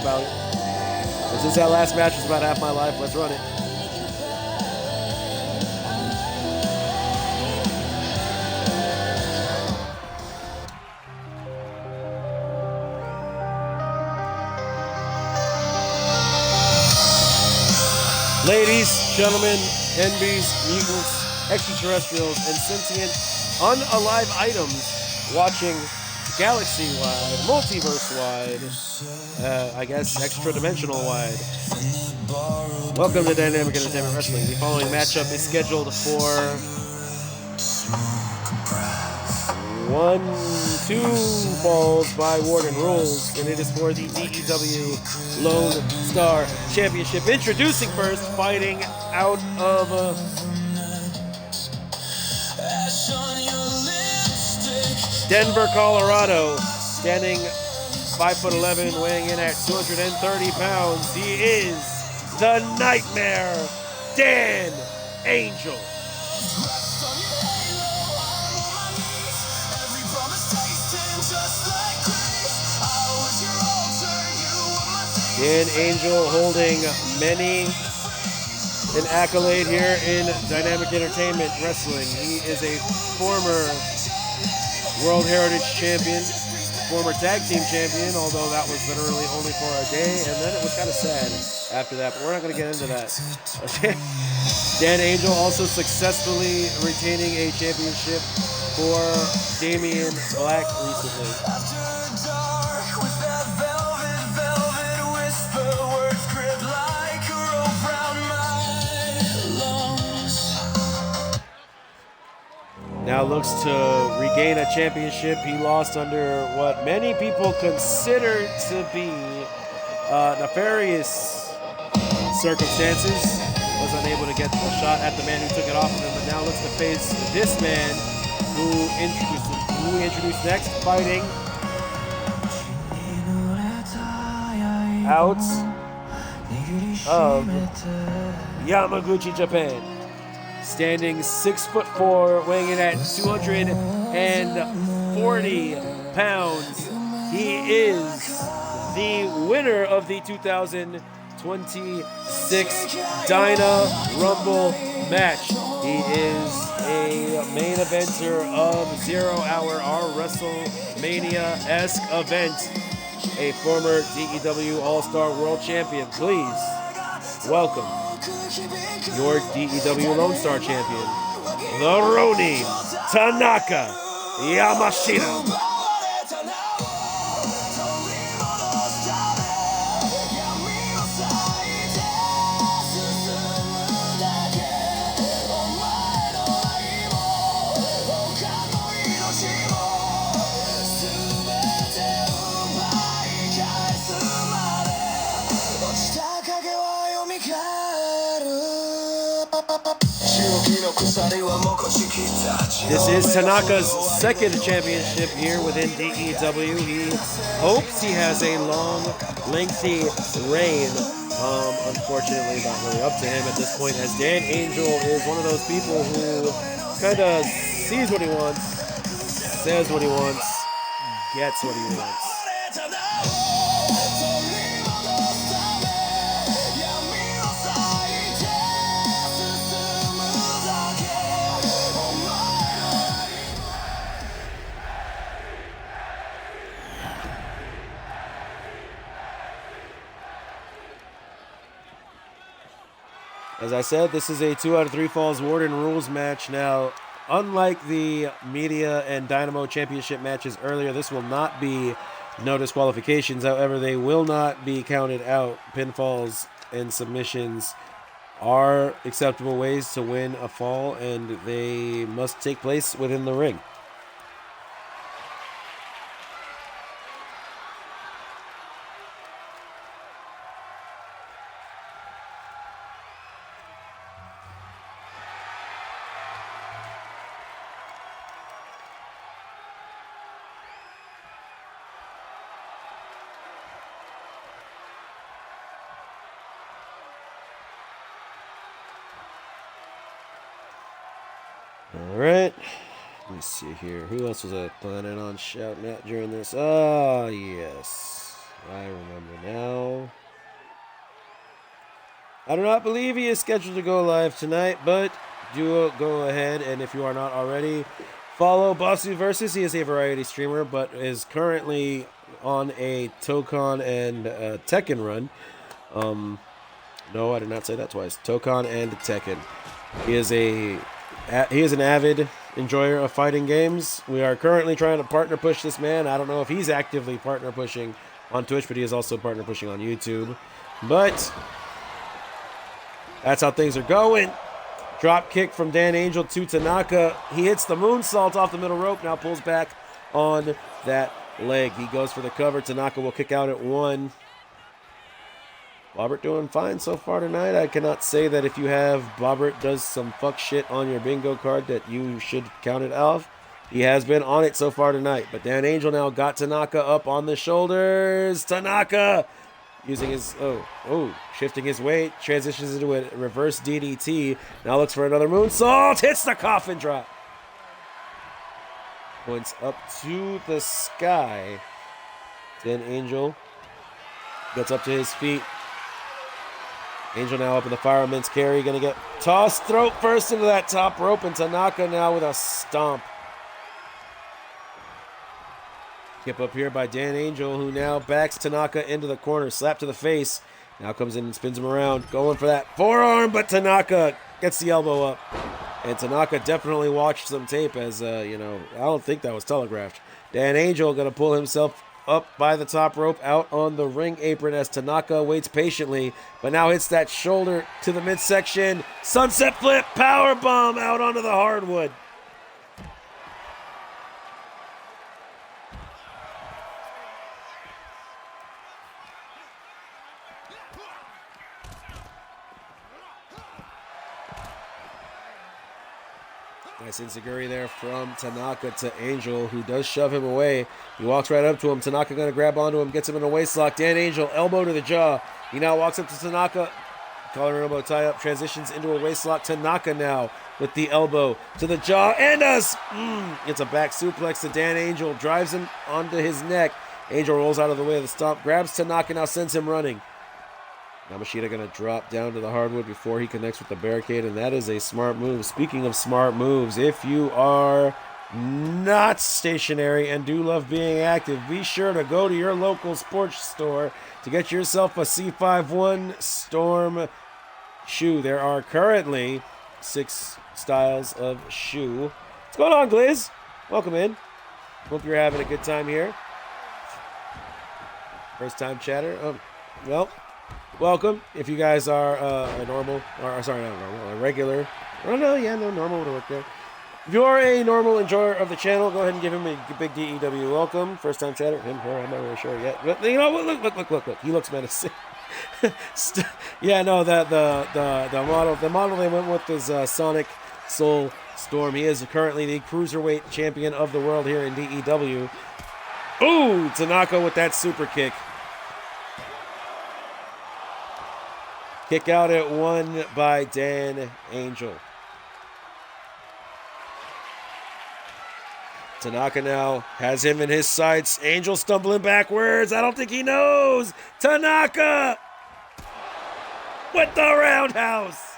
about it. And since that last match was about half my life, let's run it. Ladies, gentlemen, NBs, mutants, extraterrestrials, and sentient unalive items watching galaxy-wide, multiverse-wide, I guess extra-dimensional wide. Welcome to Dynamic Entertainment Wrestling. The following matchup is scheduled for 2 falls by Warden Rules, and it is for the DEW Lonestar Championship. Introducing first, fighting out of Denver, Colorado, standing 5'11", weighing in at 230 pounds. He is the Nightmare, Dan Angel. Dan Angel holding many an accolade here in Dynamic Entertainment Wrestling. He is a former World Heritage Champion, former Tag Team Champion, although that was literally only for a day, and then it was kind of sad after that, but we're not going to get into that. Dan Angel also successfully retaining a championship for Damian Black recently. Now looks to regain a championship he lost under what many people consider to be nefarious circumstances. Was unable to get the shot at the man who took it off of him, but now looks to face this man who we introduced next, fighting out of Yamaguchi, Japan. Standing 6'4", weighing in at 240 pounds. He is the winner of the 2026 Dyna Rumble match. He is a main eventer of 0 Hour, our WrestleMania-esque event. A former DEW All-Star World Champion. Please welcome your DEW Lonestar Champion, the Ronin, Tanaka Yamashita. This is Tanaka's second championship here within DEW. He hopes he has a long, lengthy reign. Unfortunately, not really up to him at this point, as Dan Angel is one of those people who kind of sees what he wants, says what he wants, gets what he wants. As I said, this is a 2 out of 3 falls Warden Rules match. Now, unlike the Media and Dynamo Championship matches earlier, this will not be no disqualifications. However, they will not be counted out. Pinfalls and submissions are acceptable ways to win a fall, and they must take place within the ring. All right, let me see here. Who else was I planning on shouting at during this? Ah, yes. I remember now. I do not believe he is scheduled to go live tonight, but do go ahead, and if you are not already, follow Basu Versus. He is a variety streamer, but is currently on a Tokon and Tekken run. No, I did not say that twice. Tokon and Tekken. He is an avid enjoyer of fighting games. We are currently trying to partner push this man. I don't know if he's actively partner pushing on Twitch, but he is also partner pushing on YouTube. But that's how things are going. Drop kick from Dan Angel to Tanaka. He hits the moonsault off the middle rope. Now pulls back on that leg. He goes for the cover. Tanaka will kick out at 1. Bobbert doing fine so far tonight. I cannot say that if you have Bobbert does some fuck shit on your bingo card that you should count it off. He has been on it so far tonight. But Dan Angel now got Tanaka up on the shoulders. Tanaka using his, shifting his weight. Transitions into a reverse DDT. Now looks for another moonsault. Hits the coffin drop. Points up to the sky. Dan Angel gets up to his feet. Angel now up in the fireman's carry. Going to get tossed throat first into that top rope. And Tanaka now with a stomp. Skip up here by Dan Angel, who now backs Tanaka into the corner. Slap to the face. Now comes in and spins him around. Going for that forearm, but Tanaka gets the elbow up. And Tanaka definitely watched some tape as, I don't think that was telegraphed. Dan Angel going to pull himself up by the top rope, out on the ring apron as Tanaka waits patiently, but now hits that shoulder to the midsection. Sunset flip, power bomb out onto the hardwood. Nice enziguri there from Tanaka to Angel, who does shove him away. He walks right up to him. Tanaka going to grab onto him, gets him in a waist lock. Dan Angel, elbow to the jaw. He now walks up to Tanaka. Collar elbow tie up, transitions into a waist lock. Tanaka now with the elbow to the jaw. And it's a back suplex to Dan Angel. Drives him onto his neck. Angel rolls out of the way of the stomp. Grabs Tanaka, now sends him running. Yamashita going to drop down to the hardwood before he connects with the barricade, and that is a smart move. Speaking of smart moves, if you are not stationary and do love being active, be sure to go to your local sports store to get yourself a C51 Storm shoe. There are currently 6 styles of shoe. What's going on, Gliz? Welcome in. Hope you're having a good time here. First time chatter. Welcome. If you guys are a regular. Oh, no, normal would work there. If you're a normal enjoyer of the channel, go ahead and give him a big DEW welcome. First time chatter. Him, her, I'm not really sure yet. But, look. He looks menacing. Yeah, no, the model they went with is Sonic Soul Storm. He is currently the Cruiserweight Champion of the world here in DEW. Ooh, Tanaka with that super kick. Kick out at 1 by Dan Angel. Tanaka now has him in his sights. Angel stumbling backwards. I don't think he knows. Tanaka with the roundhouse.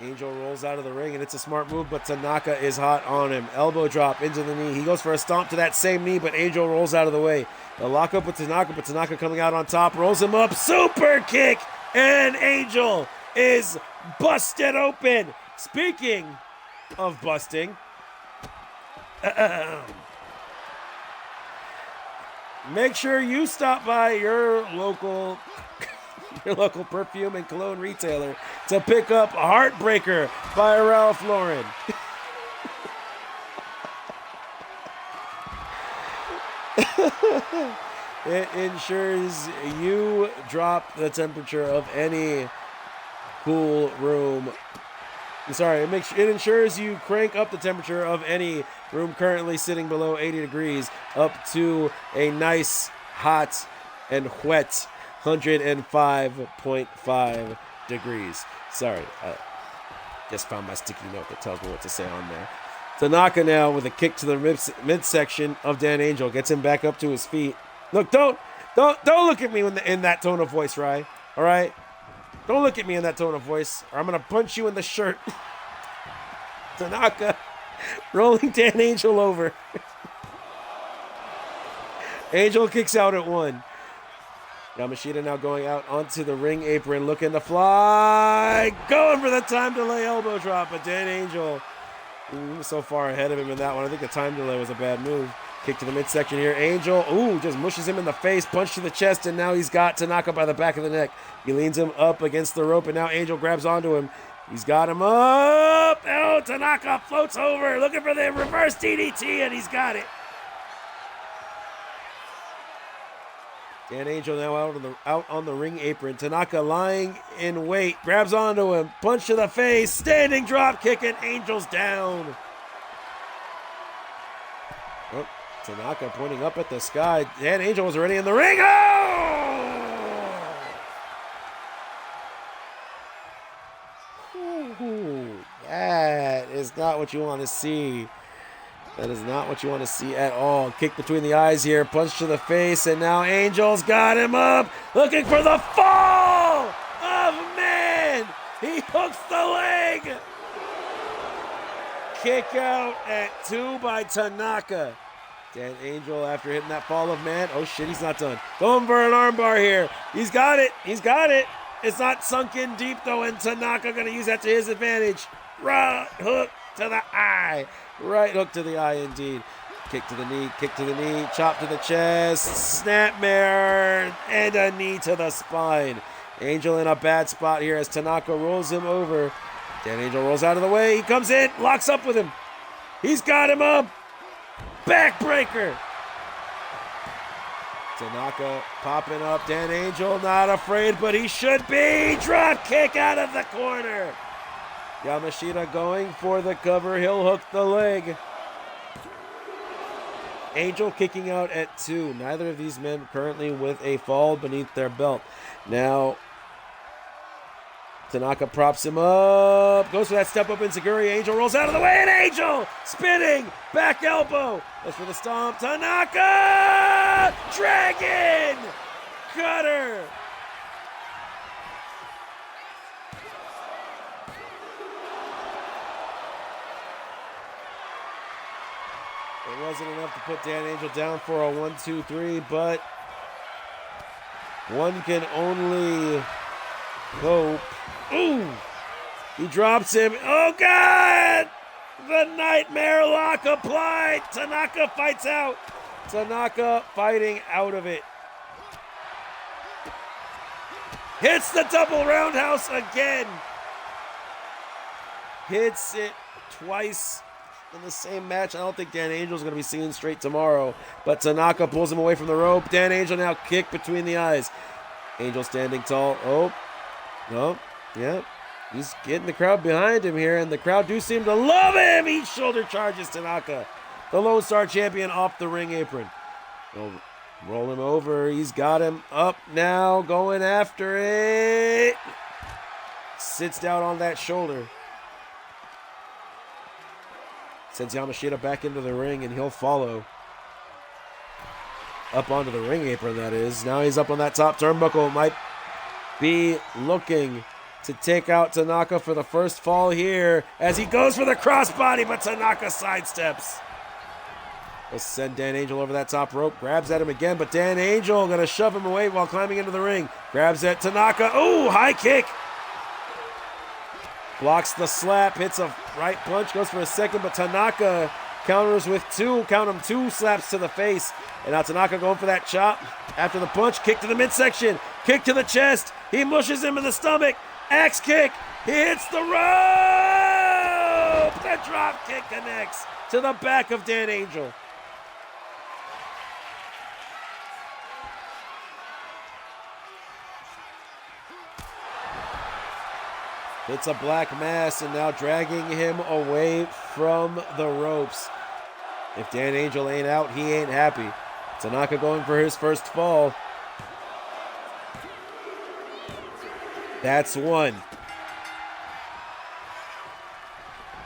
Angel rolls out of the ring, and it's a smart move, but Tanaka is hot on him. Elbow drop into the knee. He goes for a stomp to that same knee, but Angel rolls out of the way. The lock up with Tanaka, but Tanaka coming out on top, rolls him up. Super kick, and Angel is busted open. Speaking of busting, make sure you stop by your local perfume and cologne retailer to pick up Heartbreaker by Ralph Lauren. It ensures you drop the temperature of any cool room. It ensures you crank up the temperature of any room currently sitting below 80 degrees up to a nice, hot, and wet 105.5 degrees. Sorry, I just found my sticky note that tells me what to say on there. Tanaka now with a kick to the midsection of Dan Angel. Gets him back up to his feet. Look, don't look at me in that tone of voice, Rai. All right? Don't look at me in that tone of voice, or I'm going to punch you in the shirt. Tanaka rolling Dan Angel over. Angel kicks out at 1. Yamashita now going out onto the ring apron, looking to fly. Going for the time delay elbow drop, but Dan Angel so far ahead of him in that one. I think the time delay was a bad move. Kick to the midsection here. Angel, just mushes him in the face. Punch to the chest, and now he's got Tanaka by the back of the neck. He leans him up against the rope, and now Angel grabs onto him. He's got him up. Oh, Tanaka floats over, looking for the reverse DDT, and he's got it. Dan Angel now out on the ring apron. Tanaka lying in wait, grabs onto him, punch to the face, standing drop kick, and Angel's down. Oh, Tanaka pointing up at the sky. Dan Angel was already in the ring. Oh! Ooh, that is not what you want to see. That is not what you want to see at all. Kick between the eyes here, punch to the face, and now Angel's got him up, looking for the fall of man. He hooks the leg. Kick out at 2 by Tanaka. Dan Angel, after hitting that fall of man, oh shit, he's not done. Going for an armbar here. He's got it. He's got it. It's not sunk in deep though, and Tanaka going to use that to his advantage. Right hook to the eye. Right hook to the eye indeed. Kick to the knee, chop to the chest, snapmare, and a knee to the spine. Angel in a bad spot here as Tanaka rolls him over. Dan Angel rolls out of the way. He comes in, locks up with him. He's got him up. Backbreaker. Tanaka popping up. Dan Angel not afraid, but he should be. Drop kick out of the corner. Yamashita going for the cover. He'll hook the leg. Angel kicking out at 2. Neither of these men currently with a fall beneath their belt. Now, Tanaka props him up. Goes for that step up enziguri. Angel rolls out of the way, and Angel spinning. Back elbow. Goes for the stomp. Tanaka! Dragon! Cutter! It wasn't enough to put Dan Angel down for a 1-2-3, but one can only hope. Ooh! He drops him. Oh, God! The nightmare lock applied. Tanaka fights out. Tanaka fighting out of it. Hits the double roundhouse again. Hits it twice in the same match. I don't think Dan Angel's going to be seen straight tomorrow. But Tanaka pulls him away from the rope. Dan Angel now kick between the eyes. Angel standing tall. Oh. No. Yeah. He's getting the crowd behind him here. And the crowd do seem to love him. He shoulder charges Tanaka. The Lonestar Champion off the ring apron. They'll roll him over. He's got him up now. Going after it. Sits down on that shoulder. Sends Yamashita back into the ring, and he'll follow. Up onto the ring apron, that is. Now he's up on that top turnbuckle. Might be looking to take out Tanaka for the first fall here as he goes for the crossbody, but Tanaka sidesteps. He'll send Dan Angel over that top rope. Grabs at him again, but Dan Angel going to shove him away while climbing into the ring. Grabs at Tanaka. Oh, high kick. Blocks the slap, hits a right punch, goes for a second, but Tanaka counters with 2, count him, 2 slaps to the face. And now Tanaka going for that chop. After the punch, kick to the midsection, kick to the chest. He mushes him in the stomach, axe kick. He hits the rope. The drop kick connects to the back of Dan Angel. It's a black mass and now dragging him away from the ropes. If Dan Angel ain't out, he ain't happy. Tanaka going for his first fall. That's 1.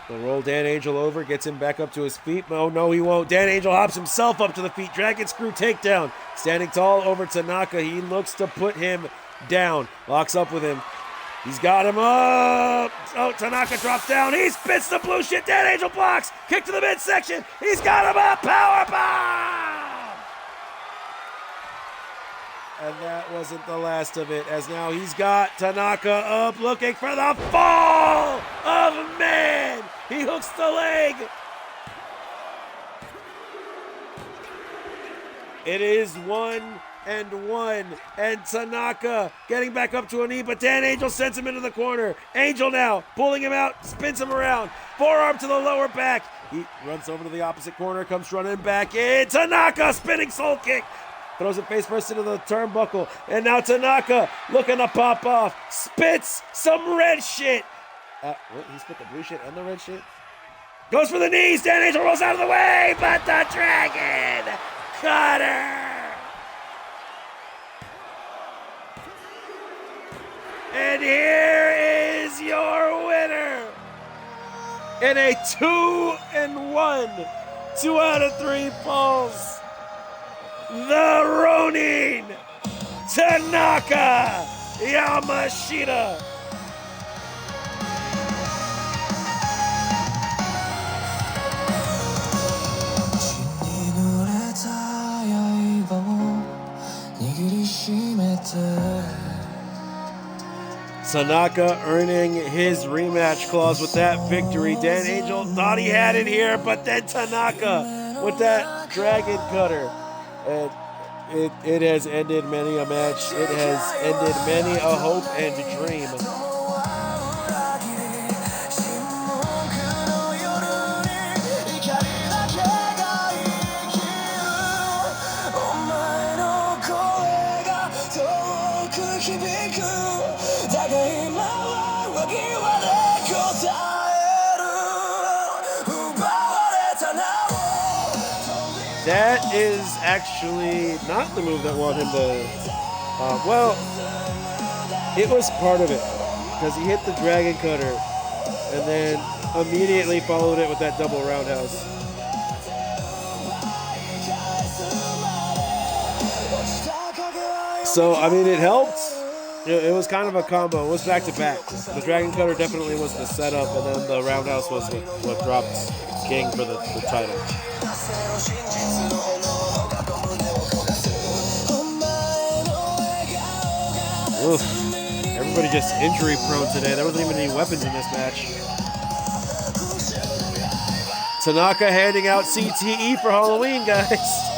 They'll roll Dan Angel over, gets him back up to his feet. Oh, no, he won't. Dan Angel hops himself up to the feet. Dragon screw takedown. Standing tall over Tanaka. He looks to put him down. Locks up with him. He's got him up. Oh, Tanaka drops down. He spits the blue shit. Dan Angel blocks. Kick to the midsection. He's got him up. Power bomb. And that wasn't the last of it, as now he's got Tanaka up looking for the fall of man. He hooks the leg. It is 1-1, and Tanaka getting back up to a knee, but Dan Angel sends him into the corner. Angel now pulling him out, spins him around, forearm to the lower back. He runs over to the opposite corner, comes running back in. Tanaka spinning soul kick. Throws it face first into the turnbuckle, and now Tanaka looking to pop off. Spits some red shit. What? He spit the blue shit and the red shit? Goes for the knees. Dan Angel rolls out of the way, but the Dragon Cutter. And here is your winner in a 2-1, 2 out of 3 falls. The Ronin, Tanaka Yamashita. Tanaka earning his rematch clause with that victory. Dan Angel thought he had it here, but then Tanaka with that Dragon Cutter. And it has ended many a match. It has ended many a hope and dream. That is actually not the move that won him the... well, it was part of it, because he hit the Dragon Cutter and then immediately followed it with that double roundhouse. So, I mean, it helped. It was kind of a combo. It was back to back. The Dragon Cutter definitely was the setup, and then the roundhouse was what dropped King for the title. Oof. Everybody just injury prone today. There wasn't even any weapons in this match. Tanaka handing out CTE for Halloween, guys.